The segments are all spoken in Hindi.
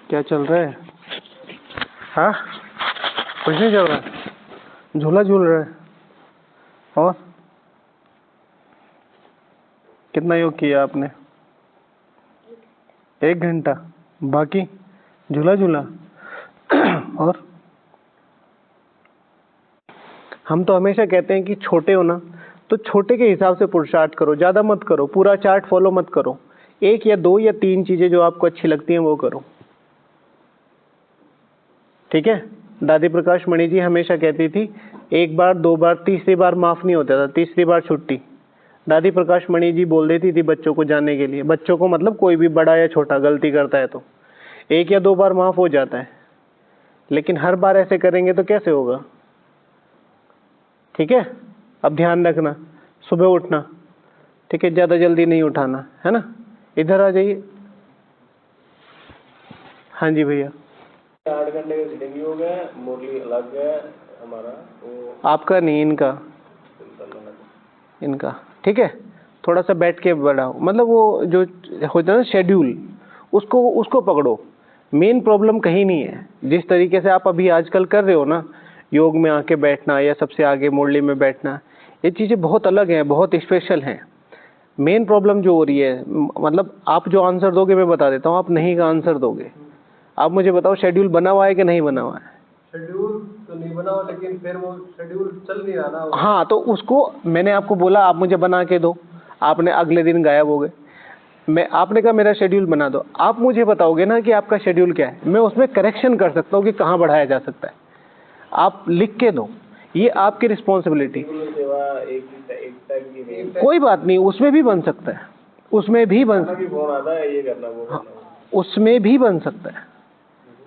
क्या चल रहा है? हाँ, कुछ नहीं चल रहा है, झूला झूल रहा है। और कितना योग किया आपने? 1 घंटा। बाकी झूला झूला। और हम तो हमेशा कहते हैं कि छोटे हो ना तो छोटे के हिसाब से पुरुषार्थ करो, ज़्यादा मत करो, पूरा चार्ट फॉलो मत करो। 1 या 2 या 3 चीज़ें जो आपको अच्छी लगती हैं वो करो, ठीक है? दादी प्रकाश मणि जी हमेशा कहती थी 1 बार 2 बार, तीसरी बार माफ नहीं होता था, तीसरी बार छुट्टी। दादी प्रकाश मणि जी बोल देती थी बच्चों को जानने के लिए, बच्चों को मतलब कोई भी बड़ा या छोटा गलती करता है तो 1 या 2 बार माफ हो जाता है, लेकिन हर बार ऐसे करेंगे तो कैसे होगा? ठीक है, अब ध्यान रखना, सुबह उठना, ठीक है, ज़्यादा जल्दी नहीं उठाना, है ना? इधर आ जाइए। हाँ जी भैया। 8 घंटे का सिटिंग योग है, मुरली अलग है हमारा, वो आपका नहीं, इनका ठीक है। थोड़ा सा बैठ के बढ़ाओ, मतलब वो जो होता है ना शेड्यूल, उसको पकड़ो। मेन प्रॉब्लम कहीं नहीं है। जिस तरीके से आप अभी आजकल कर रहे हो ना, योग में आके बैठना या सबसे आगे मुरली में बैठना, ये चीज़ें बहुत अलग हैं, बहुत स्पेशल हैं। मेन प्रॉब्लम जो हो रही है, मतलब आप जो आंसर दोगे मैं बता देता हूँ, आप नहीं का आंसर दोगे। आप मुझे बताओ शेड्यूल बना हुआ है कि नहीं बना हुआ है? शेड्यूल तो नहीं बना हुआ, लेकिन फिर वो शेड्यूल चल नहीं रहा ना। हाँ, तो उसको मैंने आपको बोला आप मुझे बना के दो, आपने अगले दिन गायब हो गए। आपने कहा मेरा शेड्यूल बना दो, आप मुझे बताओगे ना कि आपका शेड्यूल क्या है, मैं उसमें करेक्शन कर सकता हूँ कि कहाँ बढ़ाया जा सकता है। आप लिख के दो, ये आपकी रिस्पॉन्सिबिलिटी। कोई बात नहीं, उसमें भी बन सकता है, उसमें भी बन सकता है, उसमें भी बन सकता है,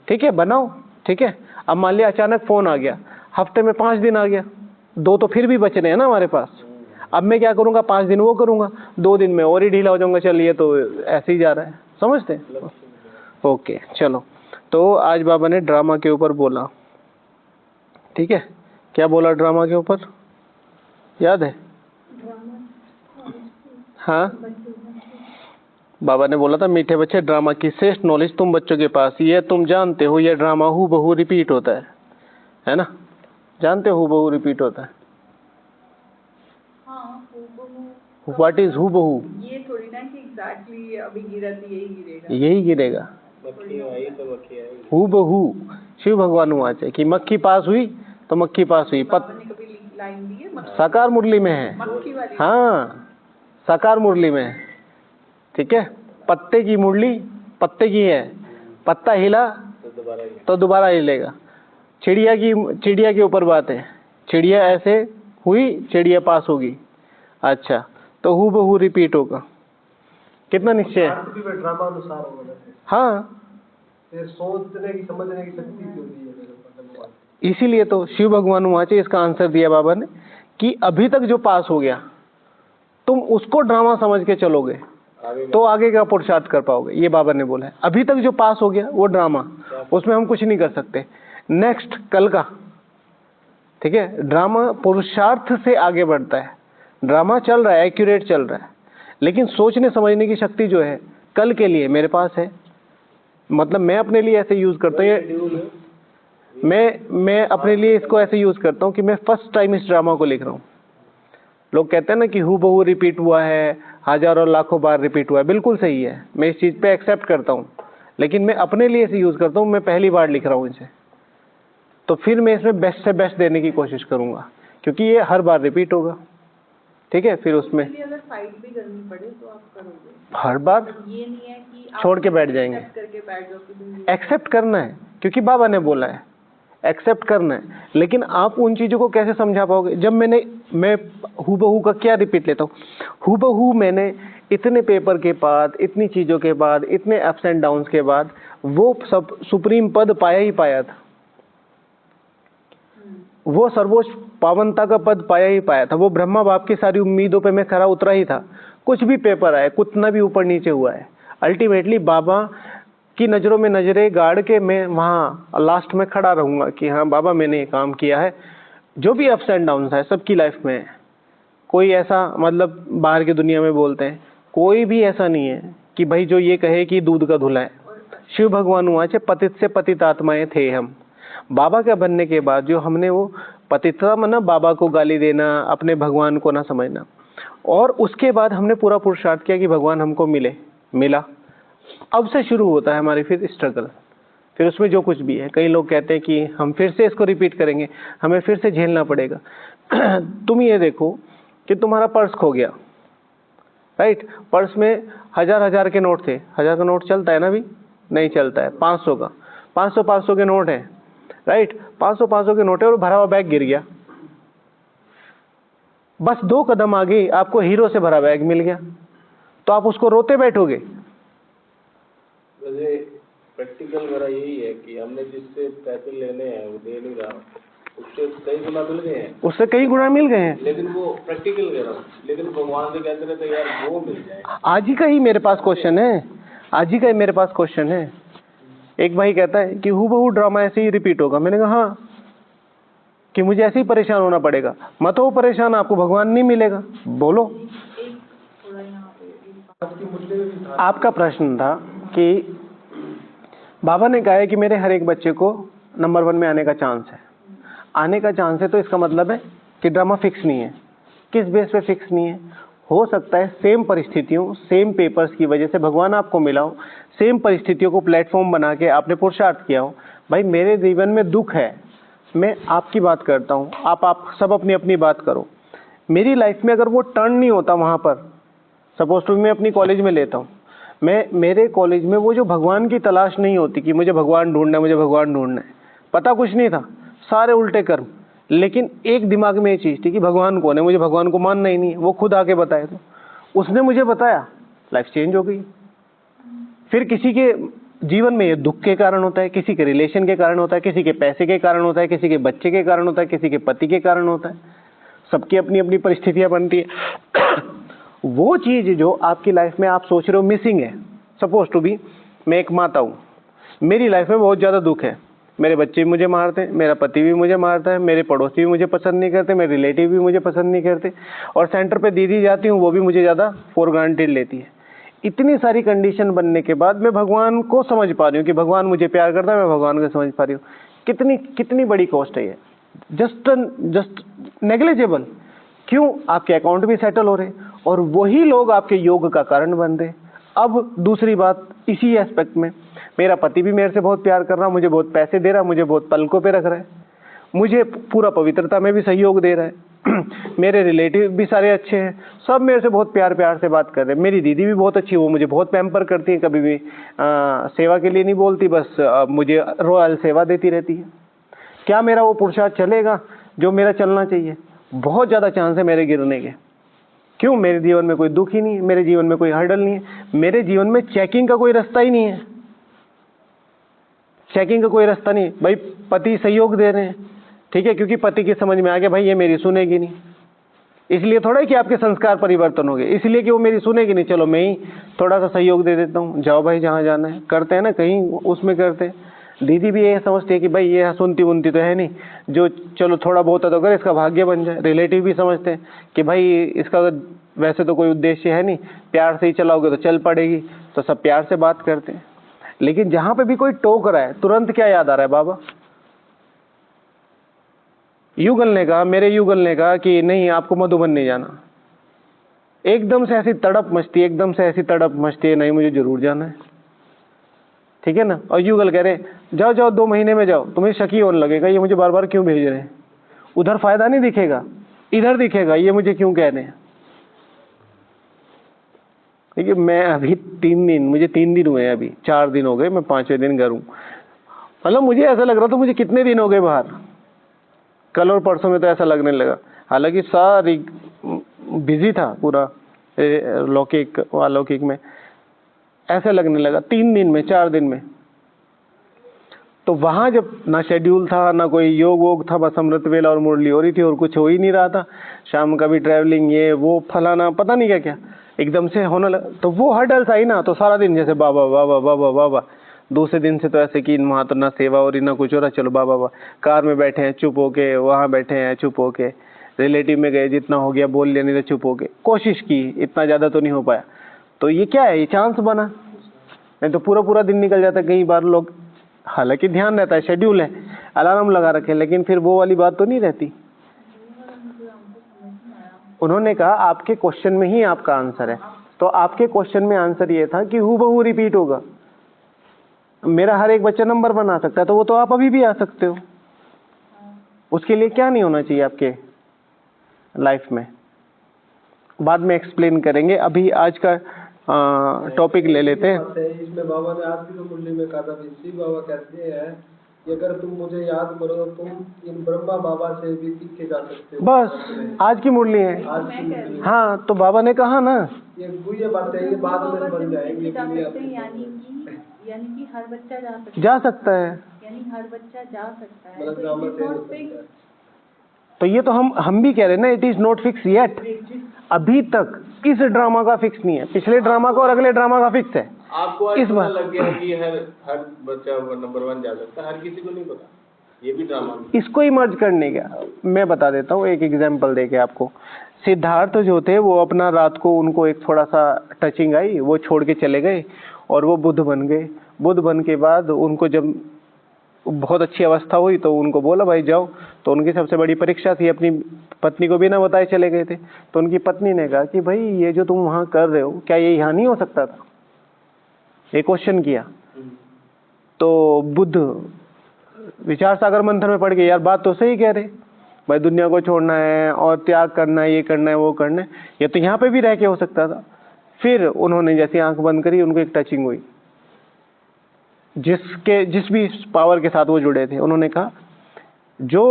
ठीक है, बनाओ, ठीक है। अब मान लिया अचानक फोन आ गया, हफ्ते में 5 दिन आ गया, 2 तो फिर भी बच रहे हैं ना हमारे पास। अब मैं क्या करूंगा, 5 दिन वो करूंगा, 2 दिन में और ही ढीला हो जाऊंगा, चलिए तो ऐसे ही जा रहा है, समझते हैं? ओके चलो, तो आज बाबा ने ड्रामा के ऊपर बोला, ठीक है। क्या बोला ड्रामा के ऊपर, याद है? हाँ, बाबा ने बोला था मीठे बच्चे ड्रामा की श्रेष्ठ नॉलेज तुम बच्चों के पास, ये तुम जानते हो ये ड्रामा हूबहू रिपीट होता है ना? जानते हो हूबहू रिपीट होता है? व्हाट इज हूबहू? ये थोड़ी ना कि एग्जैक्टली अभी गिरा तो यही गिरेगा। हूबहू शिव भगवान वाच है कि मक्खी पास हुई तो मक्खी पास हुई। कभी लाइन दी है? साकार मुरली में है, मक्खी वाली? हाँ साकार मुरली में है, ठीक है। पत्ते की मुरली पत्ते की है, पत्ता हिला तो दोबारा हिलेगा। चिड़िया के ऊपर बात है, चिड़िया ऐसे हुई, चिड़िया पास होगी। अच्छा, तो हूबहू रिपीट होगा, कितना निश्चय है? ड्रामा अनुसार होगा। हाँ, सोचने की समझने की शक्ति क्यों दी है? इसीलिए तो शिव भगवान वाचे इसका आंसर दिया बाबा ने कि अभी तक जो पास हो गया तुम उसको ड्रामा समझ के चलोगे तो आगे का पुरुषार्थ कर पाओगे, ये बाबा ने बोला है। अभी तक जो पास हो गया वो ड्रामा, उसमें हम कुछ नहीं कर सकते। नेक्स्ट कल का, ठीक है, ड्रामा पुरुषार्थ से आगे बढ़ता है। ड्रामा चल रहा है, एक्यूरेट चल रहा है, लेकिन सोचने समझने की शक्ति जो है कल के लिए मेरे पास है। मतलब मैं अपने लिए ऐसे यूज करता हूँ, मैं अपने लिए इसको ऐसे यूज करता हूँ कि मैं फर्स्ट टाइम इस ड्रामा को लिख रहा हूँ। लोग कहते हैं ना कि हूबहू रिपीट हुआ है, हजारों लाखों बार रिपीट हुआ है, बिल्कुल सही है, मैं इस चीज़ पे एक्सेप्ट करता हूँ, लेकिन मैं अपने लिए इसे यूज करता हूँ। मैं पहली बार लिख रहा हूँ इसे, तो फिर मैं इसमें बेस्ट से बेस्ट देने की कोशिश करूँगा, क्योंकि ये हर बार रिपीट होगा, ठीक है। फिर उसमें अगर फाइट भी करनी पड़े तो आप करोगे? हर बार ये नहीं है कि छोड़ के बैठ जाएंगे, एक्सेप्ट करना है, क्योंकि बाबा ने बोला है एक्सेप्ट करना है। लेकिन आप उन चीज़ों को कैसे समझा पाओगे? जब मैं हूबहू का क्या रिपीट लेता हूँ, हूबहू मैंने इतने पेपर के बाद, इतनी चीज़ों के बाद, इतने अप्स एंड डाउन्स के बाद वो सब सुप्रीम पद पाया ही पाया था, वो सर्वोच्च पावनता का पद पाया ही पाया था। वो ब्रह्मा बाप की सारी उम्मीदों पे मैं खरा उतरा ही था। कुछ भी पेपर आए, कितना भी ऊपर नीचे हुआ है, अल्टीमेटली बाबा की नज़रों में नज़रें गाड़ के मैं वहाँ लास्ट में खड़ा रहूँगा कि हाँ बाबा मैंने ये काम किया है। जो भी अप्स एंड डाउन्स है सबकी लाइफ में है, कोई ऐसा, मतलब बाहर की दुनिया में बोलते हैं, कोई भी ऐसा नहीं है कि भाई जो ये कहे कि दूध का धुला है। और शिव भगवान हुआचे पतित से पतित आत्माएं थे हम। बाबा के बनने के बाद जो हमने वो पतितता मतलब बाबा को गाली देना, अपने भगवान को ना समझना, और उसके बाद हमने पूरा पुरुषार्थ किया कि भगवान हमको मिला। अब से शुरू होता है हमारी फिर स्ट्रगल, फिर उसमें जो कुछ भी है। कई लोग कहते हैं कि हम फिर से इसको रिपीट करेंगे, हमें फिर से झेलना पड़ेगा। तुम ये देखो कि तुम्हारा पर्स खो गया, राइट? पर्स में हजार के नोट थे। 1000 का नोट चलता है ना? अभी नहीं चलता है। 500 का, 500 के नोट है, राइट? 500 के नोट है और भरा हुआ बैग गिर गया। बस 2 कदम आगे आपको हीरो से भरा बैग मिल गया, तो आप उसको रोते बैठोगे? वैसे प्रैक्टिकल मेरा यही है कि हमने जिससे पैसे लेने हैं वो दे नहीं रहा, उससे कई गुना मिल गए हैं। उससे कई गुना मिल गए हैं, लेकिन वो प्रैक्टिकल कह रहा हूँ, लेकिन भगवान से कहते रहते यार वो मिल जाए। आज ही का ही मेरे पास क्वेश्चन है, एक भाई कहता है कि हूबहू ड्रामा ऐसे ही रिपीट होगा। मैंने कहा हाँ, कि मुझे ऐसे ही परेशान होना पड़ेगा। मत हो परेशान, आपको भगवान नहीं मिलेगा। बोलो। आपका प्रश्न था कि बाबा ने कहा है कि मेरे हर एक बच्चे को नंबर 1 में आने का चांस है, तो इसका मतलब है कि ड्रामा फिक्स नहीं है। किस बेस पे फिक्स नहीं है? हो सकता है सेम परिस्थितियों, सेम पेपर्स की वजह से भगवान आपको मिला हो, सेम परिस्थितियों को प्लेटफॉर्म बना के आपने पुरुषार्थ किया हो। भाई मेरे जीवन में दुख है, मैं आपकी बात करता हूँ, आप सब अपनी अपनी बात करो। मेरी लाइफ में अगर वो टर्न नहीं होता वहाँ पर, सपोज टू मैं अपनी कॉलेज में लेता हूँ, मेरे कॉलेज में वो जो भगवान की तलाश नहीं होती कि मुझे भगवान ढूंढना है, पता कुछ नहीं था, सारे उल्टे कर्म, लेकिन एक दिमाग में ये चीज़ थी कि भगवान कौन है, मुझे भगवान को मानना ही नहीं है। वो खुद आके बताए, तो उसने मुझे बताया, लाइफ चेंज हो गई। फिर किसी के जीवन में ये दुख के कारण होता है, किसी के रिलेशन के कारण होता है, किसी के पैसे के कारण होता है, किसी के बच्चे के कारण होता है, किसी के पति के कारण होता है। सबकी अपनी अपनी परिस्थितियां बनती है। वो चीज जो आपकी लाइफ में आप सोच रहे हो मिसिंग है, सपोज टू बी मैं एक माता हूँ, मेरी लाइफ में बहुत ज़्यादा दुख है, मेरे बच्चे भी मुझे मारते हैं, मेरा पति भी मुझे मारता है, मेरे पड़ोसी भी मुझे पसंद नहीं करते, मेरे रिलेटिव भी मुझे पसंद नहीं करते, और सेंटर पे दीदी जाती हूँ वो भी मुझे ज़्यादा फॉर ग्रांटेड लेती है। इतनी सारी कंडीशन बनने के बाद मैं भगवान को समझ पा रही हूँ कि भगवान मुझे प्यार करता है, मैं भगवान को समझ पा रही हूँ। कितनी बड़ी कॉस्ट है ये, जस्ट नेग्लिजिबल। क्यों? आपके अकाउंट भी सेटल हो रहे और वही लोग आपके योग का कारण बन रहे। अब दूसरी बात इसी एस्पेक्ट में, मेरा पति भी मेरे से बहुत प्यार कर रहा, मुझे बहुत पैसे दे रहा, मुझे बहुत पलकों पे रख रहा है, मुझे पूरा पवित्रता में भी सहयोग दे रहा है। मेरे रिलेटिव भी सारे अच्छे हैं, सब मेरे से बहुत प्यार से बात कर रहे हैं। मेरी दीदी भी बहुत अच्छी, वो मुझे बहुत पैम्पर करती है, कभी भी सेवा के लिए नहीं बोलती, बस मुझे रॉयल सेवा देती रहती है। क्या मेरा वो पुरुषार्थ चलेगा जो मेरा चलना चाहिए? बहुत ज़्यादा चांस है मेरे गिरने के। क्यों? मेरे जीवन में कोई दुख ही नहीं है, मेरे जीवन में कोई हर्डल नहीं है, मेरे जीवन में चेकिंग का कोई रास्ता ही नहीं है, चेकिंग का कोई रास्ता नहीं। भाई पति सहयोग दे रहे हैं, ठीक है, क्योंकि पति की समझ में आ गया भाई ये मेरी सुनेगी नहीं, इसलिए थोड़ा ही कि आपके संस्कार परिवर्तन हो गए, इसलिए कि वो मेरी सुनेगी नहीं, चलो मैं ही थोड़ा सा सहयोग दे देता हूँ, जाओ भाई जहाँ जाना है। करते हैं ना, कहीं उसमें करते हैं। दीदी भी ये समझती है कि भाई ये सुनती उनती तो है नहीं, जो चलो थोड़ा बहुत है तो अगर इसका भाग्य बन जाए। रिलेटिव भी समझते हैं कि भाई इसका वैसे तो कोई उद्देश्य है नहीं, प्यार से ही चलाओगे तो चल पड़ेगी, तो सब प्यार से बात करते हैं। लेकिन जहाँ पे भी कोई टोक रहा है, तुरंत क्या याद आ रहा है? बाबा। युगल ने कहा, मेरे युगल ने कहा कि नहीं आपको मधुबन नहीं जाना। एकदम से ऐसी तड़प मचती है, नहीं मुझे जरूर जाना है, ठीक है ना। और युगल कह रहे जाओ 2 महीने में जाओ, तुम्हें शक ही होने लगेगा ये मुझे बार बार क्यों भेज रहे हैं, उधर फायदा नहीं दिखेगा, इधर दिखेगा ये मुझे क्यों कह रहे हैं। देखिए मैं अभी 3 दिन हुए हैं, अभी 4 दिन हो गए, मैं 5वें दिन घर हूँ। मतलब मुझे ऐसा लग रहा था मुझे कितने दिन हो गए बाहर, कल और परसों में तो ऐसा लगने लगा। हालांकि सारी बिजी था पूरा लौकिक अलौकिक में, ऐसा लगने लगा 3 दिन में 4 दिन में। तो वहाँ जब ना शेड्यूल था ना कोई योग वोग था, बस अमृत वेला और मुरली हो रही थी और कुछ हो ही नहीं रहा था। शाम का भी ट्रैवलिंग, ये वो फलाना पता नहीं क्या क्या एकदम से होने लगा। तो वो हर्डल्स आई ना, तो सारा दिन जैसे बाबा बाबा बाबा बाबा। दूसरे दिन से तो ऐसे कि वहाँ तो ना सेवा हो रही ना कुछ हो रहा, चलो बाबा बाबा। कार में बैठे हैं चुप होके, वहाँ बैठे हैं चुप होके, रिलेटिव में गए जितना हो गया बोल लिया, नहीं तो चुप होके। कोशिश की, इतना ज़्यादा तो नहीं हो पाया। तो ये क्या है, ये चांस बना। नहीं तो पूरा पूरा दिन निकल जाता है। कई बार लोग, हालांकि ध्यान रहता है, शेड्यूल है, अलार्म लगा रखे, लेकिन फिर वो वाली बात तो नहीं रहती। उन्होंने कहा आपके क्वेश्चन में ही आपका आंसर है, तो आपके क्वेश्चन में आंसर ये था कि हूबहू रिपीट होगा। मेरा हर एक बच्चा नंबर बना सकता है, तो वो तो आप अभी भी आ सकते हो। उसके लिए क्या नहीं होना चाहिए आपके लाइफ में, बाद में एक्सप्लेन करेंगे। अभी आज का टॉपिक ले लेते हैं। इसमें बाबा ने आज की जो मुरली में कहा था, शिव बाबा कहते हैं कि अगर तुम मुझे याद करो तो तुम इन ब्रह्मा बाबा से भी सीख के जा सकते हो। बस आज की मुरली है। आज की मुरली। हाँ, तो बाबा ने कहा ना, ये बात है, ये बाद में बन जाएंगे। यानी कि हर बच्चा जा सकता है। यानी हर बच्चा जा सकता है। मतलब ड्रामा से तो ये तो हम भी कह रहे हैं ना, it is not fix yet. अभी तक इस ड्रामा का फिक्स नहीं है, पिछले ड्रामा का और अगले ड्रामा का फिक्स है। आपको आज इस पता बार लग गया कि हर बच्चा नंबर 1 जा सकता है, हर किसी को नहीं पता। ये भी ड्रामा है। इसको ही मर्ज करने का मैं बता देता हूँ, एक एग्जांपल देके आपको। सिद्धार्थ जो थे वो अपना रात को उनको एक थोड़ा सा टचिंग आई, वो छोड़ के चले गए और वो बुद्ध बन गए। बुद्ध बन के बाद उनको जब बहुत अच्छी अवस्था हुई तो उनको बोला भाई जाओ। तो उनकी सबसे बड़ी परीक्षा थी, अपनी पत्नी को बिना बताए चले गए थे। तो उनकी पत्नी ने कहा कि भाई ये जो तुम वहां कर रहे हो, क्या ये यहाँ नहीं हो सकता था? ये क्वेश्चन किया। तो बुद्ध विचार सागर मंथन में पड़ गए, यार बात तो सही कह रहे भाई, दुनिया को छोड़ना है और त्याग करना है, ये करना है वो करना है, ये तो यहाँ पे भी रह के हो सकता था। फिर उन्होंने जैसे आंख बंद करी, उनको एक टचिंग हुई, जिस भी पावर के साथ वो जुड़े थे। उन्होंने कहा जो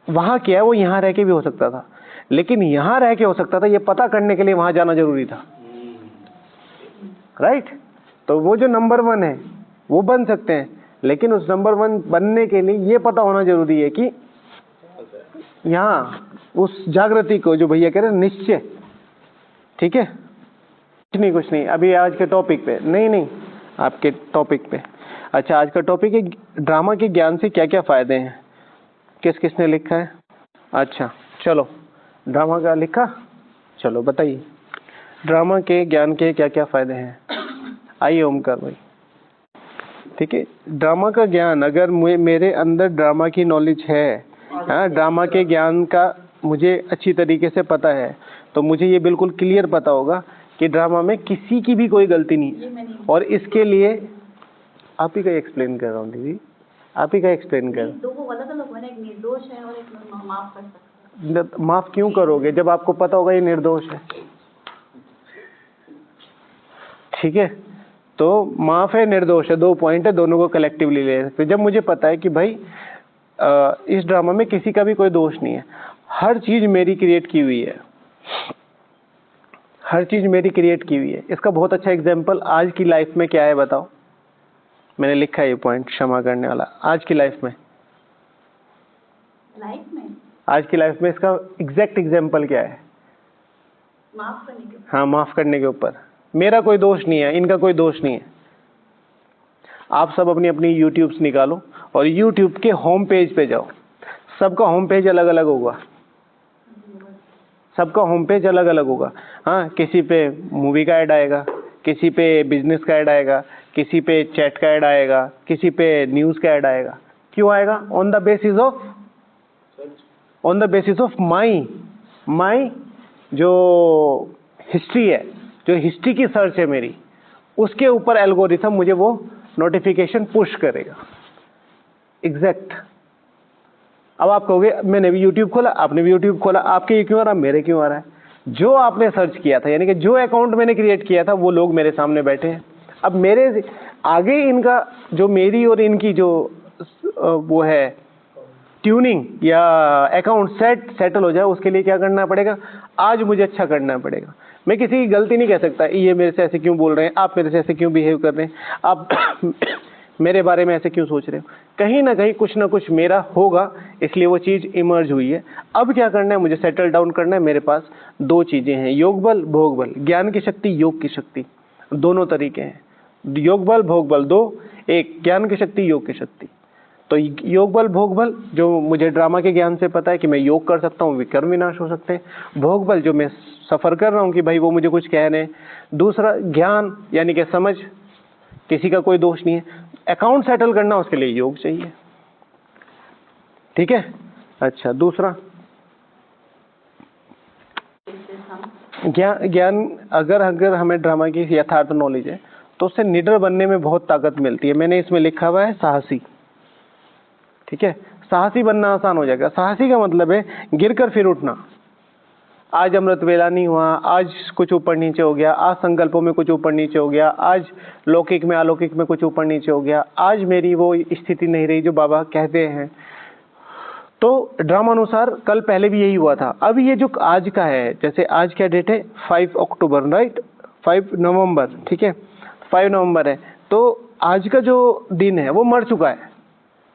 वहां किया वो यहाँ रह के भी हो सकता था, लेकिन यहाँ रह के हो सकता था ये पता करने के लिए वहां जाना जरूरी था। राइट? तो वो जो नंबर 1 है वो बन सकते हैं, लेकिन उस नंबर 1 बनने के लिए ये पता होना जरूरी है कि यहाँ उस जागृति को, जो भैया कह रहे हैं, निश्चय। ठीक है, कुछ नहीं अभी आज के टॉपिक पे, नहीं आपके टॉपिक पे। अच्छा, आज का टॉपिक है ड्रामा के ज्ञान से क्या क्या फायदे हैं। किसने लिखा है? अच्छा चलो, ड्रामा का लिखा, चलो बताइए ड्रामा के ज्ञान के क्या क्या फायदे हैं। आइए ओमकार भाई। ठीक है, ड्रामा का ज्ञान, अगर मेरे अंदर ड्रामा की नॉलेज है, ड्रामा के ज्ञान का मुझे अच्छी तरीके से पता है, तो मुझे ये बिल्कुल क्लियर पता होगा कि ड्रामा में किसी की भी कोई गलती नहीं। और इसके लिए आप ही का एक्सप्लेन कर रहा हूँ दीदी, आप ही का एक्सप्लेन कर। दो अलग अलग है, एक निर्दोष है और एक माफ कर सकता है। माफ क्यों करोगे जब आपको पता होगा ये निर्दोष है? ठीक है, तो माफ है, निर्दोष है, 2 पॉइंट है, दोनों को कलेक्टिवली ले सकते। जब मुझे पता है कि भाई इस ड्रामा में किसी का भी कोई दोष नहीं है, हर चीज मेरी क्रिएट की हुई है, हर चीज मेरी क्रिएट की हुई है। इसका बहुत अच्छा एग्जाम्पल आज की लाइफ में क्या है बताओ? मैंने लिखा है ये पॉइंट, क्षमा करने वाला। आज की लाइफ में आज की लाइफ में इसका एग्जैक्ट एग्जाम्पल क्या है? माफ करने के ऊपर। हाँ, माफ करने के ऊपर। मेरा कोई दोष नहीं है, इनका कोई दोष नहीं है। आप सब अपनी अपनी यूट्यूब्स निकालो और यूट्यूब के होम पेज पे जाओ। सबका होम पेज अलग अलग होगा, सबका होम पेज अलग अलग होगा। हाँ, किसी पे मूवी का ऐड आएगा, किसी पे बिजनेस का ऐड आएगा, किसी पे चैट का ऐड आएगा, किसी पे न्यूज का ऐड आएगा। क्यों आएगा? On the basis of my जो हिस्ट्री है, जो हिस्ट्री की सर्च है मेरी, उसके ऊपर एल्गोरिथम मुझे वो नोटिफिकेशन पुश करेगा। एग्जैक्ट। अब आप कहोगे मैंने भी यूट्यूब खोला, आपने भी यूट्यूब खोला, आपके ये क्यों आ रहा, मेरे क्यों आ रहा है? जो आपने सर्च किया था, यानी कि जो अकाउंट मैंने क्रिएट किया था, वो लोग मेरे सामने बैठे हैं। अब मेरे आगे इनका जो मेरी और इनकी जो वो है ट्यूनिंग या अकाउंट सेटल हो जाए, उसके लिए क्या करना पड़ेगा? आज मुझे अच्छा करना पड़ेगा। मैं किसी की गलती नहीं कह सकता, ये मेरे से ऐसे क्यों बोल रहे हैं, आप मेरे से ऐसे क्यों बिहेव कर रहे हैं, आप मेरे बारे में ऐसे क्यों सोच रहे हो। कहीं ना कहीं कुछ ना कुछ मेरा होगा, इसलिए वो चीज़ इमर्ज हुई है। अब क्या करना है? मुझे सेटल डाउन करना है। मेरे पास 2 चीज़ें हैं, योग बल, भोग बल। ज्ञान की शक्ति, योग की शक्ति, दोनों तरीके हैं। योग बल, भोग बल, 2। एक ज्ञान की शक्ति, योग की शक्ति। तो योग बल, भोग बल, जो मुझे ड्रामा के ज्ञान से पता है कि मैं योग कर सकता हूँ, विकर्म विनाश हो सकते हैं। भोग बल, जो मैं सफ़र कर रहा हूँ कि भाई वो मुझे कुछ कह रहे हैं। दूसरा ज्ञान, यानी कि समझ किसी का कोई दोष नहीं है। अकाउंट सेटल करना उसके लिए योग चाहिए, ठीक है। अच्छा, दूसरा ज्ञान अगर हमें ड्रामा की यथार्थ नॉलेज है तो उससे निडर बनने में बहुत ताकत मिलती है। मैंने इसमें लिखा हुआ है साहसी, ठीक है। साहसी बनना आसान हो जाएगा। साहसी का मतलब है गिरकर फिर उठना। आज अमृत वेला नहीं हुआ, आज कुछ ऊपर नीचे हो गया, आज संकल्पों में कुछ ऊपर नीचे हो गया, आज लौकिक में अलौकिक में कुछ ऊपर नीचे हो गया, आज मेरी वो स्थिति नहीं रही जो बाबा कहते हैं। तो ड्रामा अनुसार कल पहले भी यही हुआ था। अब ये जो आज का है, जैसे आज क्या डेट है, 5 अक्टूबर, राइट, 5 नवंबर, ठीक है, 5 नवंबर है। तो आज का जो दिन है वो मर चुका है।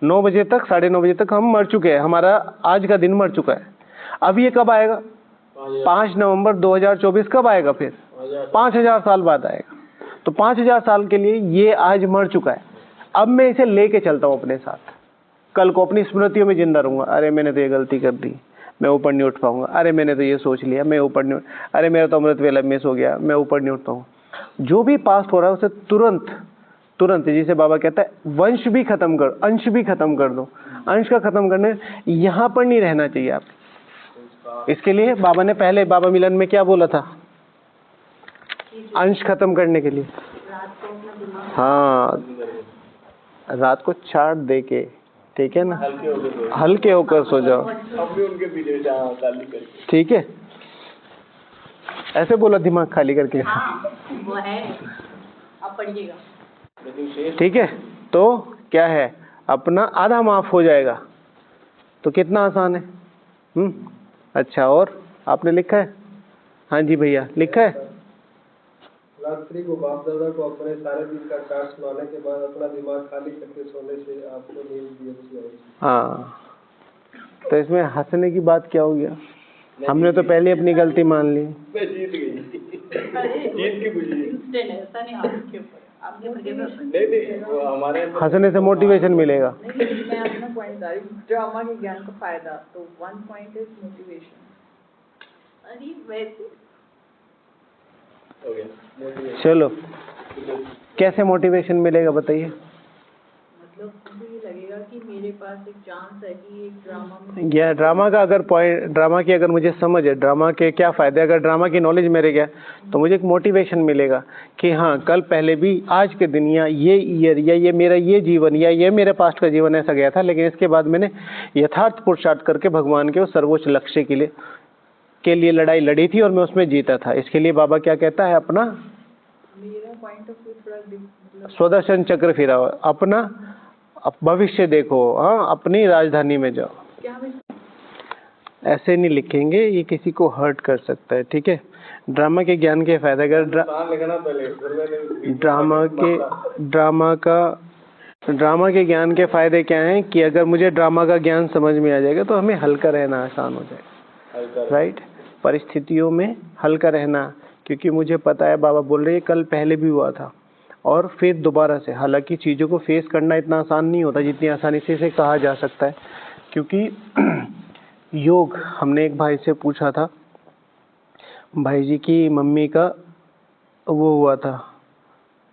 9 बजे तक, 9:30 बजे तक हम मर चुके हैं, हमारा आज का दिन मर चुका है। अब ये कब आएगा, 5 नवंबर 2024 कब आएगा, फिर 5000 साल बाद आएगा। तो 5000 साल के लिए ये आज मर चुका है। अब मैं इसे लेके चलता हूँ अपने साथ, कल को अपनी स्मृतियों में जिंदा रहूंगा। अरे मैंने तो ये गलती कर दी, मैं ऊपर नहीं उठ पाऊंगा। अरे मैंने तो ये सोच लिया, मैं ऊपर नहीं अरे मेरा तो अमृत वेला मिस हो गया, मैं ऊपर नहीं उठ पाऊंगा। जो भी पास्ट हो रहा है उसे तुरंत जिसे बाबा कहता है वंश भी खत्म कर, अंश भी खत्म कर दो। अंश का खत्म करने यहाँ पर नहीं रहना चाहिए आप। इसके लिए बाबा ने पहले बाबा मिलन में क्या बोला था, अंश खत्म करने के लिए, हाँ, रात को चाट दे के, ठीक है ना, हल्के होकर सो जाओ, ठीक है। ऐसे बोला दिमाग खाली करके, वो है, आप पढ़िएगा, ठीक है। तो क्या है, अपना आधा माफ हो जाएगा। तो कितना आसान है। अच्छा, और आपने लिखा है, हाँ जी भैया लिखा है। रात्रि को बाप दादा को अपने सारे दिन का कार्य सुनाने के बाद अपना दिमाग खाली करके सोने से आपको नींद भी अच्छी आएगी। हाँ, तो इसमें हंसने की बात क्या हो गया, हमने तो पहले अपनी गलती मान ली। मैं जीत गई, जीत की खुशी। ऐसा नहीं आपके ऊपर, आपके नहीं, वो हमारे हंसने से मोटिवेशन मिलेगा। मैं अपना पॉइंट बता रही हूँ, ड्रामा के ज्ञान का फायदा। तो 1 पॉइंट इज मोटिवेशन। अरे वैसे हो गया। चलो, कैसे मोटिवेशन मिलेगा बताइए। मतलब मुझे ये लगेगा कि मेरे पास एक चांस है कि एक ड्रामा में या ड्रामा का अगर पॉइंट, ड्रामा की अगर मुझे समझ है, ड्रामा के क्या फायदे, अगर ड्रामा की नॉलेज मेरे गया तो मुझे एक मोटिवेशन मिलेगा कि हाँ, कल पहले भी आज के दिन या ये ईयर या ये मेरा ये जीवन या ये मेरे पास्ट का जीवन ऐसा गया था, लेकिन इसके बाद मैंने यथार्थ पुरुषार्थ करके भगवान के उस सर्वोच्च लक्ष्य के लिए लड़ाई लड़ी थी और मैं उसमें जीता था। इसके लिए बाबा क्या कहता है, अपना मेरा पॉइंट ऑफ व्यू थोड़ा मतलब स्वदर्शन चक्र फिराओ, अपना भविष्य देखो, हाँ, अपनी राजधानी में जाओ। क्या हम ऐसे नहीं लिखेंगे, ये किसी को हर्ट कर सकता है, ठीक है। ड्रामा के ज्ञान के फायदे, अगर लिखना पहले, फिर मैंने ड्रामा के ज्ञान के फायदे क्या हैं कि अगर मुझे ड्रामा का ज्ञान समझ में आ जाएगा तो हमें हल्का रहना आसान हो जाएगा, राइट। परिस्थितियों में हल्का रहना, क्योंकि मुझे पता है बाबा बोल रहे हैं कल पहले भी हुआ था और फिर दोबारा से। हालांकि चीज़ों को फेस करना इतना आसान नहीं होता जितनी आसानी से इसे कहा जा सकता है, क्योंकि योग, हमने एक भाई से पूछा था, भाई जी की मम्मी का वो हुआ था,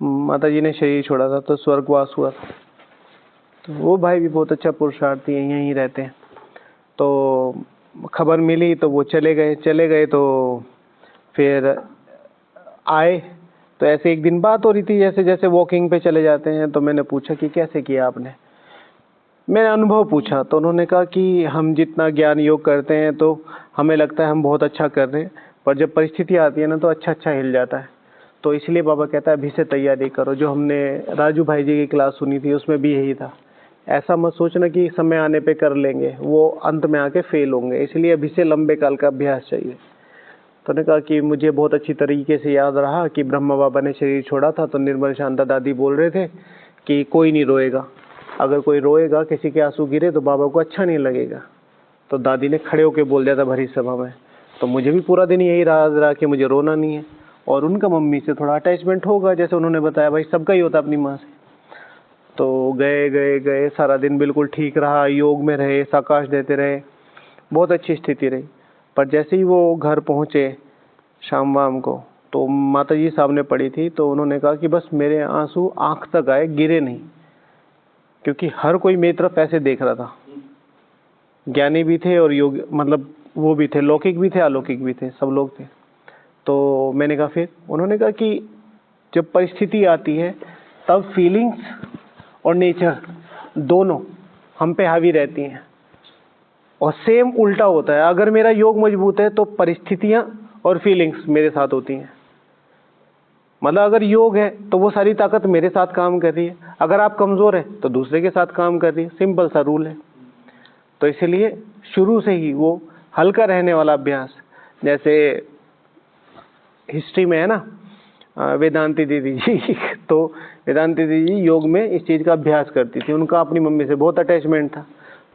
माता जी ने शरीर छोड़ा था तो स्वर्गवास हुआ था। तो वो भाई भी बहुत अच्छा पुरुषार्थी है, यहीं रहते हैं। तो खबर मिली तो वो चले गए तो फिर आए, तो ऐसे एक दिन बात हो रही थी, जैसे जैसे वॉकिंग पे चले जाते हैं। तो मैंने पूछा कि कैसे किया आपने, मैंने अनुभव पूछा। तो उन्होंने कहा कि हम जितना ज्ञान योग करते हैं तो हमें लगता है हम बहुत अच्छा कर रहे हैं, पर जब परिस्थिति आती है ना तो अच्छा हिल जाता है। तो इसलिए बाबा कहता है अभी से तैयारी करो। जो हमने राजू भाई जी की क्लास सुनी थी उसमें भी यही था, ऐसा मत सोचना कि समय आने पे कर लेंगे, वो अंत में आके फेल होंगे, इसलिए अभी से लंबे काल का अभ्यास चाहिए। तो उन्होंने कहा कि मुझे बहुत अच्छी तरीके से याद रहा कि ब्रह्मा बाबा ने शरीर छोड़ा था तो निर्मल शांता दादी बोल रहे थे कि कोई नहीं रोएगा, अगर कोई रोएगा, किसी के आंसू गिरे तो बाबा को अच्छा नहीं लगेगा। तो दादी ने खड़े होकर बोल दिया था भरी सभा में। तो मुझे भी पूरा दिन यही राज रहा कि मुझे रोना नहीं है, और उनका मम्मी से थोड़ा अटैचमेंट होगा, जैसे उन्होंने बताया, भाई सबका ही होता अपनी माँ से। तो गए सारा दिन बिल्कुल ठीक रहा, योग में रहे, साकाश देते रहे, बहुत अच्छी स्थिति रही। पर जैसे ही वो घर पहुँचे शाम वाम को, तो माता जी सामने पड़ी थी, तो उन्होंने कहा कि बस मेरे आंसू आंख तक आए, गिरे नहीं, क्योंकि हर कोई मेरी तरफ ऐसे देख रहा था। ज्ञानी भी थे और योग मतलब वो भी थे, लौकिक भी थे अलौकिक भी थे, सब लोग थे। तो मैंने कहा फिर? उन्होंने कहा कि जब परिस्थिति आती है तब फीलिंग्स और नेचर दोनों हम पे हावी रहती हैं, और सेम उल्टा होता है। अगर मेरा योग मजबूत है तो परिस्थितियां और फीलिंग्स मेरे साथ होती हैं। मतलब अगर योग है तो वो सारी ताकत मेरे साथ काम कर रही है, अगर आप कमजोर है तो दूसरे के साथ काम कर रही है। सिंपल सा रूल है। तो इसलिए शुरू से ही वो हल्का रहने वाला अभ्यास, जैसे हिस्ट्री में है ना वेदांती दीदी जी तो वेदांती दीदी जी योग में इस चीज़ का अभ्यास करती थी। उनका अपनी मम्मी से बहुत अटैचमेंट था,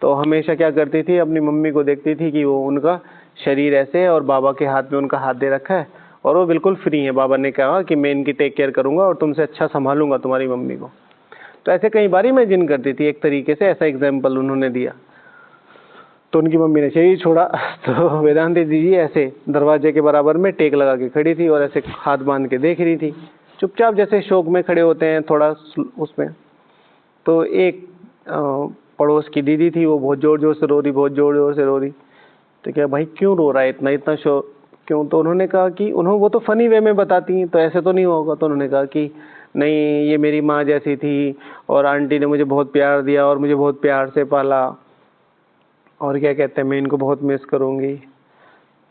तो हमेशा क्या करती थी, अपनी मम्मी को देखती थी कि वो उनका शरीर ऐसे है और बाबा के हाथ में उनका हाथ दे रखा है और वो बिल्कुल फ्री है। बाबा ने कहा कि मैं इनकी टेक केयर करूंगा और तुमसे अच्छा संभालूंगा तुम्हारी मम्मी को। तो ऐसे कई बार इमेजिन करती थी, एक तरीके से ऐसा एग्जाम्पल उन्होंने दिया। तो उनकी मम्मी ने शरीर छोड़ा तो वेदांती दीदी ऐसे दरवाजे के बराबर में टेक लगा के खड़ी थी और ऐसे हाथ बांध के देख रही थी, चुपचाप, जैसे शौक में खड़े होते हैं थोड़ा उसमें। तो एक पड़ोस की दीदी थी, वो बहुत जोर जोर से रो रही, बहुत जोर जोर से रो रही। तो क्या भाई क्यों रो रहा है, इतना इतना शोर क्यों? तो उन्होंने कहा कि वो तो फनी वे में बताती हैं, तो ऐसे तो नहीं होगा। तो उन्होंने कहा कि नहीं, ये मेरी माँ जैसी थी और आंटी ने मुझे बहुत प्यार दिया और मुझे बहुत प्यार से पाला, और क्या कहते हैं, मैं इनको बहुत मिस करूँगी।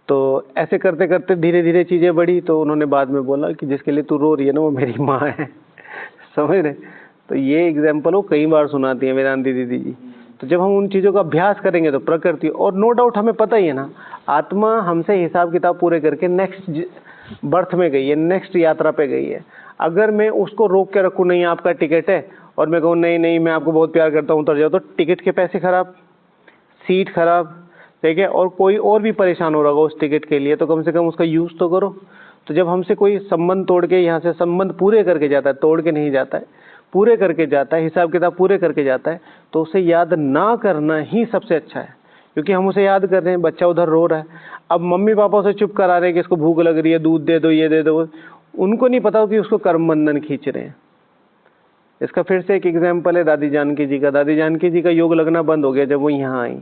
तो ऐसे करते करते धीरे धीरे चीज़ें बढ़ी। तो उन्होंने बाद में बोला कि जिसके लिए तू रो रही है ना वो मेरी माँ है समझ रहे? तो ये एग्जाम्पल वो कई बार सुनाती हैं वेदांती दीदी जी। तो जब हम उन चीज़ों का अभ्यास करेंगे तो प्रकृति, और नो डाउट हमें पता ही है ना, आत्मा हमसे हिसाब किताब पूरे करके नेक्स्ट बर्थ में गई है, नेक्स्ट यात्रा पे गई है। अगर मैं उसको रोक के रखूँ, नहीं आपका टिकट है, और मैं कहूँ नहीं नहीं मैं आपको बहुत प्यार करता हूँ उतर जाओ, तो टिकट के पैसे खराब, सीट खराब, ठीक है, और कोई और भी परेशान हो रहा होगा उस टिकट के लिए, तो कम से कम उसका यूज़ तो करो। तो जब हमसे कोई संबंध तोड़ के यहाँ से संबंध पूरे करके जाता है, तोड़ के नहीं जाता है, पूरे करके जाता है, हिसाब किताब पूरे करके जाता है, तो उसे याद ना करना ही सबसे अच्छा है। क्योंकि हम उसे याद कर रहे हैं, बच्चा उधर रो रहा है, अब मम्मी पापा उसे चुप करा रहे हैं कि इसको भूख लग रही है, दूध दे दो, ये दे दो, उनको नहीं पता कि उसको कर्म बंधन खींच रहे हैं। इसका फिर से एक एग्जाम्पल है दादी जानकी जी का। दादी जानकी जी का योग लगना बंद हो गया जब वो यहाँ आई।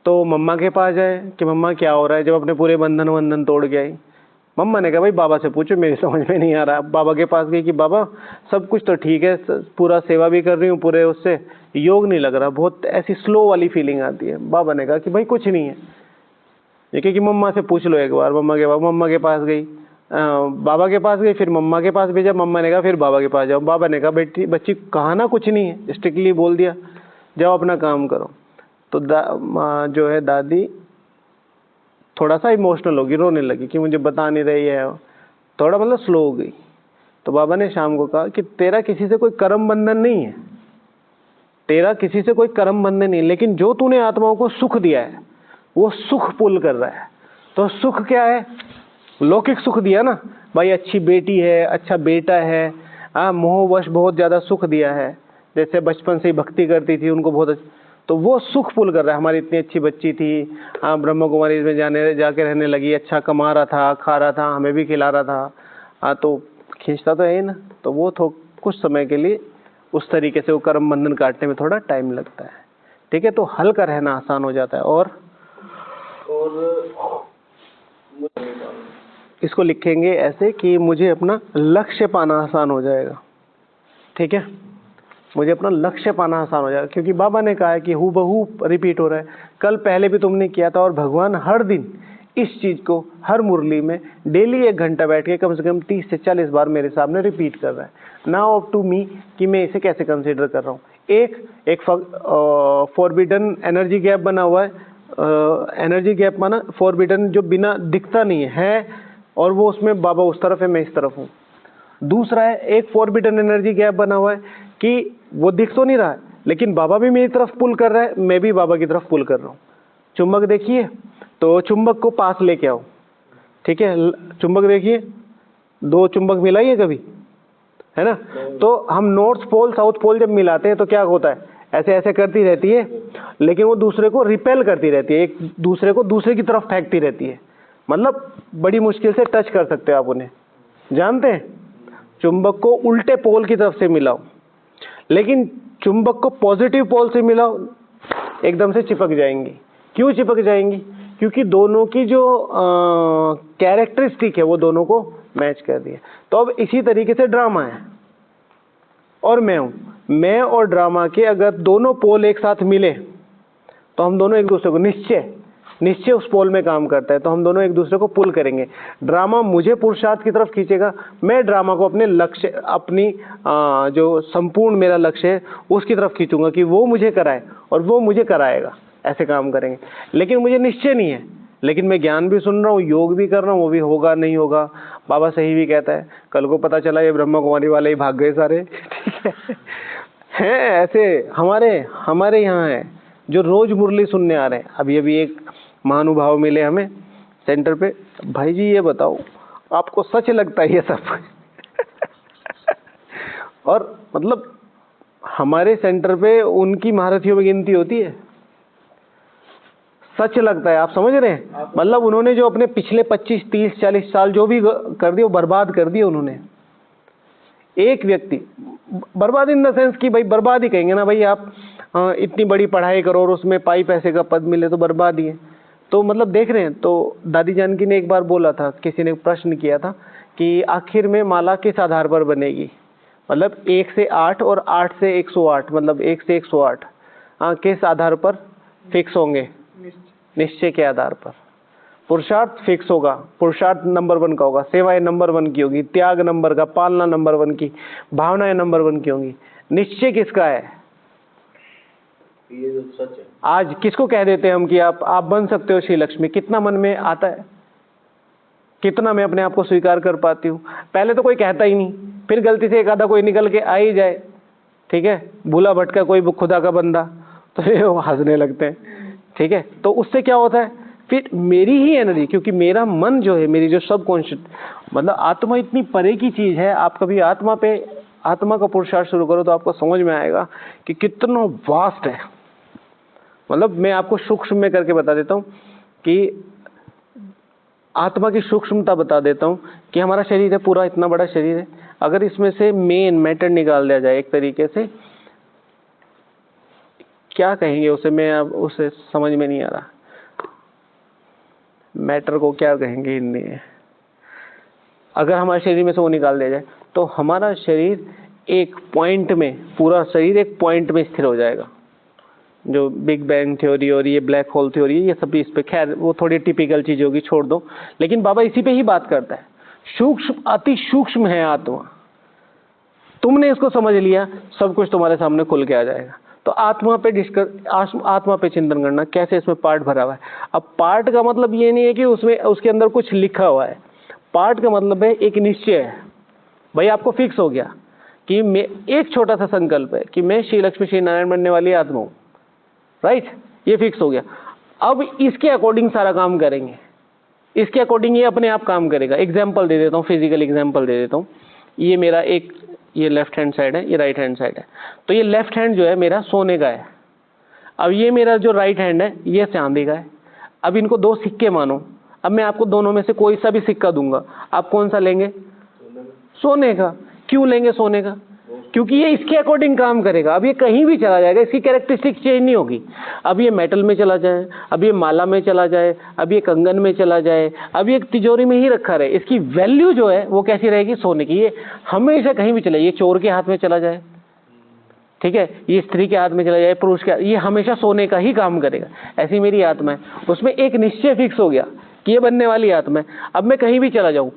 तो मम्मा के पास जाए कि मम्मा क्या हो रहा है, जब अपने पूरे बंधन वंधन तोड़ के आई। मम्मा ने कहा भाई बाबा से पूछो, मेरी समझ में नहीं आ रहा। बाबा के पास गई कि बाबा सब कुछ तो ठीक है, पूरा सेवा भी कर रही हूँ पूरे, उससे योग नहीं लग रहा, बहुत ऐसी स्लो वाली फीलिंग आती है। बाबा ने कहा कि भाई कुछ नहीं है, ये कि मम्मा से पूछ लो एक बार। मम्मा के पास गई, बाबा के पास गई, फिर मम्मा के पास भेजा। मम्मा ने कहा फिर बाबा के पास जाओ। बाबा ने कहा बेटी बच्ची कहा ना कुछ नहीं है, स्ट्रिक्टली बोल दिया, जाओ अपना काम करो। तो जो है दादी थोड़ा सा इमोशनल होगी, रोने लगी कि मुझे बता नहीं रही है, थोड़ा मतलब स्लो हो गई। तो बाबा ने शाम को कहा कि तेरा किसी से कोई कर्म बंधन नहीं है, तेरा किसी से कोई कर्म बंधन नहीं, लेकिन जो तूने आत्माओं को सुख दिया है वो सुख पुल कर रहा है। तो सुख क्या है? लौकिक सुख दिया ना भाई, अच्छी बेटी है, अच्छा बेटा है, मोहवश बहुत ज्यादा सुख दिया है, जैसे बचपन से ही भक्ति करती थी उनको बहुत, तो वो सुख पुल कर रहा है। हमारी इतनी अच्छी बच्ची थी, ब्रह्म कुमारी में जाके रहने लगी, अच्छा कमा रहा था, खा रहा था, हमें भी खिला रहा था, तो खींचता तो है ही ना। तो वो कुछ समय के लिए उस तरीके से वो कर्म बंधन काटने में थोड़ा टाइम लगता है, ठीक है। तो हल्का रहना आसान हो जाता है। और इसको लिखेंगे ऐसे कि मुझे अपना लक्ष्य पाना आसान हो जाएगा, ठीक है, मुझे अपना लक्ष्य पाना आसान हो जाएगा। क्योंकि बाबा ने कहा है कि हूबहू रिपीट हो रहा है, कल पहले भी तुमने किया था, और भगवान हर दिन इस चीज को हर मुरली में डेली 1 घंटा बैठ के कम से कम 30 से 40 बार मेरे सामने रिपीट कर रहा है। नाउ अप टू मी कि मैं इसे कैसे कंसिडर कर रहा हूँ। एक फॉरबिडन एनर्जी गैप बना हुआ है, एनर्जी गैप माना फॉरबिडन, जो बिना दिखता नहीं है, और वो उसमें बाबा उस तरफ है, मैं इस तरफ हूँ। दूसरा है एक फॉरबिडन एनर्जी गैप बना हुआ है कि वो दिख तो नहीं रहा है, लेकिन बाबा भी मेरी तरफ पुल कर रहा है, मैं भी बाबा की तरफ पुल कर रहा हूँ। चुंबक देखिए, तो चुंबक को पास लेके आओ, ठीक है, चुंबक देखिए, 2 चुंबक मिलाइए कभी, है ना। तो हम नॉर्थ पोल साउथ पोल जब मिलाते हैं तो क्या होता है, ऐसे ऐसे करती रहती है, लेकिन वो दूसरे को रिपेल करती रहती है, एक दूसरे को दूसरे की तरफ फेंकती रहती है। मतलब बड़ी मुश्किल से टच कर सकते हो आप उन्हें, जानते हैं? चुंबक को उल्टे पोल की तरफ से मिलाओ, लेकिन चुंबक को पॉजिटिव पोल से मिलाओ, एकदम से चिपक जाएंगी। क्यों चिपक जाएंगी? क्योंकि दोनों की जो कैरेक्टरिस्टिक है वो दोनों को मैच कर रही है। तो अब इसी तरीके से ड्रामा है और मैं हूं, मैं और ड्रामा के अगर दोनों पोल एक साथ मिले तो हम दोनों एक दूसरे को निश्चय उस पोल में काम करता है, तो हम दोनों एक दूसरे को पुल करेंगे। ड्रामा मुझे पुरुषार्थ की तरफ खींचेगा, मैं ड्रामा को अपने लक्ष्य, अपनी जो संपूर्ण मेरा लक्ष्य है उसकी तरफ खींचूंगा कि वो मुझे कराए और वो मुझे कराएगा। ऐसे काम करेंगे। लेकिन मुझे निश्चय नहीं है, लेकिन मैं ज्ञान भी सुन रहा हूँ, योग भी कर रहा हूँ, वो भी होगा नहीं होगा। बाबा सही भी कहता है, कल को पता चला ये ब्रह्मा कुमारी वाले ही भाग गए सारे। ठीक है, ऐसे हमारे यहाँ है जो रोज मुरली सुनने आ रहे हैं। अभी एक महानुभाव मिले हमें सेंटर पे, भाई जी ये बताओ आपको सच लगता है ये सब? और मतलब हमारे सेंटर पे उनकी महारथियों में गिनती होती है, सच लगता है। आप समझ रहे हैं? मतलब उन्होंने जो अपने पिछले 25, 30, 40 साल जो भी कर दिए वो बर्बाद कर दिए उन्होंने। एक व्यक्ति बर्बाद इन द सेंस कि भाई बर्बाद ही कहेंगे ना भाई, आप इतनी बड़ी पढ़ाई करो और उसमें पाई पैसे का पद मिले तो बर्बाद ही है। तो मतलब देख रहे हैं। तो दादी जानकी ने एक बार बोला था, किसी ने प्रश्न किया था कि आखिर में माला किस आधार पर बनेगी? मतलब 1 से 8 और 8 से 108, मतलब 1 से 108 किस आधार पर फिक्स होंगे? निश्चय के आधार पर। पुरुषार्थ फिक्स होगा, पुरुषार्थ नंबर 1 का होगा, सेवाएं नंबर 1 की होगी, त्याग नंबर का, पालना नंबर 1 की, भावनाएं नंबर 1 की होंगी। निश्चय किसका है? ये जो सच है। आज किसको कह देते हैं हम कि आप बन सकते हो श्री लक्ष्मी? कितना मन में आता है? कितना मैं अपने आप को स्वीकार कर पाती हूँ? पहले तो कोई कहता ही नहीं, फिर गलती से एक आधा कोई निकल के आ ही जाए, ठीक है, भूला भटका कोई खुदा का बंदा, तो ये हंसने लगते हैं। ठीक है, तो उससे क्या होता है? फिर मेरी ही एनर्जी, क्योंकि मेरा मन जो है, मेरी जो सबकॉन्शियस, मतलब आत्मा इतनी परे की चीज है। आप कभी आत्मा का पुरुषार्थ शुरू करो तो आपको समझ में आएगा कि कितना वास्ट है। मतलब मैं आपको सूक्ष्म में करके बता देता हूँ कि आत्मा की सूक्ष्मता बता देता हूँ कि हमारा शरीर है, पूरा इतना बड़ा शरीर है। अगर इसमें से मेन मैटर निकाल दिया जाए एक तरीके से, क्या कहेंगे उसे, मैं अब उसे समझ में नहीं आ रहा, मैटर को क्या कहेंगे हिंदी में। अगर हमारे शरीर में से वो निकाल दिया जाए तो हमारा शरीर एक पॉइंट में, पूरा शरीर एक पॉइंट में स्थिर हो जाएगा। जो बिग बैंग थ्योरी और ये ब्लैक होल थ्योरी, ये सब इस पे, खैर वो थोड़ी टिपिकल चीज होगी, छोड़ दो। लेकिन बाबा इसी पे ही बात करता है। सूक्ष्म, अति सूक्ष्म है आत्मा। तुमने इसको समझ लिया, सब कुछ तुम्हारे सामने खुल के आ जाएगा। तो आत्मा पे चिंतन करना, कैसे इसमें पार्ट भरा हुआ है। अब पार्ट का मतलब ये नहीं है कि उसके अंदर कुछ लिखा हुआ है। पार्ट का मतलब है एक निश्चय है। भाई आपको फिक्स हो गया कि मैं, एक छोटा सा संकल्प है कि मैं श्री लक्ष्मी श्री नारायण बनने वाली आत्मा हूं, राइट? ये फिक्स हो गया। अब इसके अकॉर्डिंग सारा काम करेंगे, इसके अकॉर्डिंग ये अपने आप काम करेगा। एग्जाम्पल दे देता हूँ, फिजिकल एग्जाम्पल दे देता हूँ। ये मेरा ये लेफ्ट हैंड साइड है, ये राइट हैंड साइड है। तो ये लेफ्ट हैंड जो है मेरा सोने का है। अब ये मेरा जो राइट हैंड है ये चांदी का है। अब इनको 2 सिक्के मानो। अब मैं आपको दोनों में से कोई सा भी सिक्का दूंगा, आप कौन सा लेंगे? सोने का। क्यों लेंगे सोने का? क्योंकि ये इसके अकॉर्डिंग काम करेगा। अब ये कहीं भी चला जाएगा, इसकी कैरेक्टरिस्टिक चेंज नहीं होगी। अब ये मेटल में चला जाए, अब ये माला में चला जाए, अब ये कंगन में चला जाए, अब ये तिजोरी में ही रखा रहे, इसकी वैल्यू जो है वो कैसी रहेगी? सोने की। ये हमेशा कहीं भी चले, ये चोर के हाथ में चला जाए, ठीक है, ये स्त्री के हाथ में चला जाए, पुरुष के, ये हमेशा सोने का ही काम करेगा। ऐसी मेरी आत्मा है, उसमें एक निश्चय फिक्स हो गया कि ये बनने वाली आत्मा है। अब मैं कहीं भी चला जाऊं,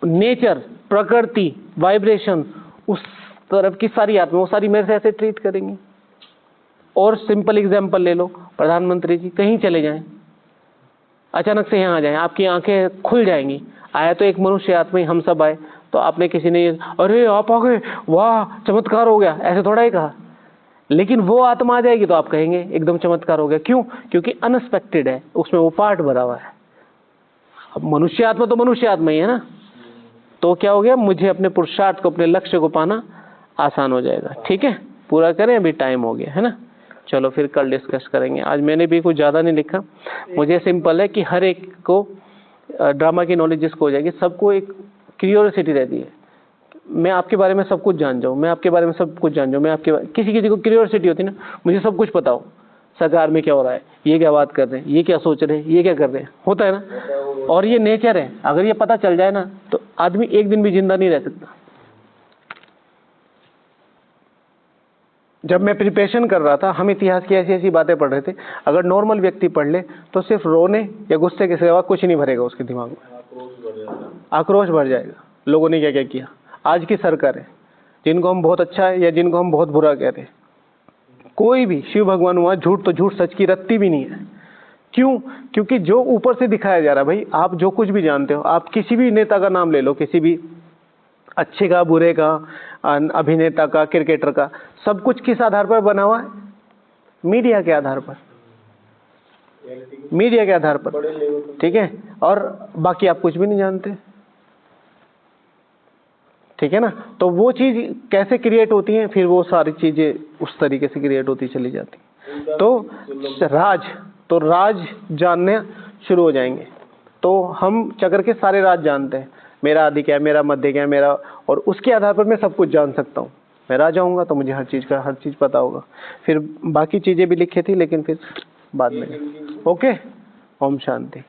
नेचर, प्रकृति, वाइब्रेशन, उस तरफ की सारी आत्मा, वो सारी मेरे से ऐसे ट्रीट करेंगी। और सिंपल एग्जांपल ले लो, प्रधानमंत्री जी कहीं चले जाएं, अचानक से यहाँ आ जाएं, आपकी आंखें खुल जाएंगी। आया तो एक मनुष्य आत्मा ही, हम सब आए, तो आपने किसी ने अरे आप आ गए, वाह चमत्कार हो गया, ऐसे थोड़ा ही कहा। लेकिन वो आत्मा आ जाएगी तो आप कहेंगे एकदम चमत्कार हो गया। क्यों? क्योंकि अनएक्सपेक्टेड है, उसमें वो पार्ट भरा हुआ है। अब मनुष्य आत्मा तो मनुष्य आत्मा ही है ना। तो क्या हो गया, मुझे अपने पुरुषार्थ को, अपने लक्ष्य को पाना आसान हो जाएगा। ठीक है, पूरा करें, अभी टाइम हो गया है ना। चलो फिर कल डिस्कस करेंगे। आज मैंने भी कुछ ज़्यादा नहीं लिखा, मुझे सिंपल है कि हर एक को ड्रामा की नॉलेज जिसको हो जाएगी, सबको एक क्यूरियोसिटी रहती है, मैं आपके बारे में सब कुछ जान जाऊँ, मैं आपके बारे में सब कुछ जान जाऊँ, मैं आपके किसी किसी को क्यूरियोसिटी होती है ना, मुझे सब कुछ पता हो, सरकार में क्या हो रहा है, ये क्या बात कर रहे हैं, ये क्या सोच रहे हैं, ये क्या कर रहे हैं, होता है ना। और ये नेचर है, अगर ये पता चल जाए ना तो आदमी एक दिन भी जिंदा नहीं रह सकता। जब मैं प्रिपरेशन कर रहा था, हम इतिहास की ऐसी ऐसी बातें पढ़ रहे थे, अगर नॉर्मल व्यक्ति पढ़ ले तो सिर्फ रोने या गुस्से के सिवा कुछ नहीं भरेगा उसके दिमाग में, आक्रोश भर जाएगा, लोगों ने क्या क्या किया। आज की सरकार है, जिनको हम बहुत अच्छा है या जिनको हम बहुत बुरा कहते हैं, कोई भी शिव भगवान हुआ, झूठ तो झूठ, सच की रत्ती भी नहीं है। क्यों? क्योंकि जो ऊपर से दिखाया जा रहा है, भाई आप जो कुछ भी जानते हो, आप किसी भी नेता का नाम ले लो, किसी भी अच्छे का, बुरे का, अभिनेता का, क्रिकेटर का, सब कुछ किस आधार पर बना हुआ है? मीडिया के आधार पर, मीडिया के आधार पर, ठीक है। और बाकी आप कुछ भी नहीं जानते, ठीक है ना। तो वो चीज कैसे क्रिएट होती है, फिर वो सारी चीजें उस तरीके से क्रिएट होती चली जाती। तो राज जानने शुरू हो जाएंगे, तो हम चक्र के सारे राज जानते हैं, मेरा आदि क्या है, मेरा मध्य क्या है, मेरा, और उसके आधार पर मैं सब कुछ जान सकता हूँ। मैं राजा होऊंगा तो मुझे हर चीज पता होगा। फिर बाकी चीजें भी लिखी थी, लेकिन फिर बाद में। ओके, ओम शांति।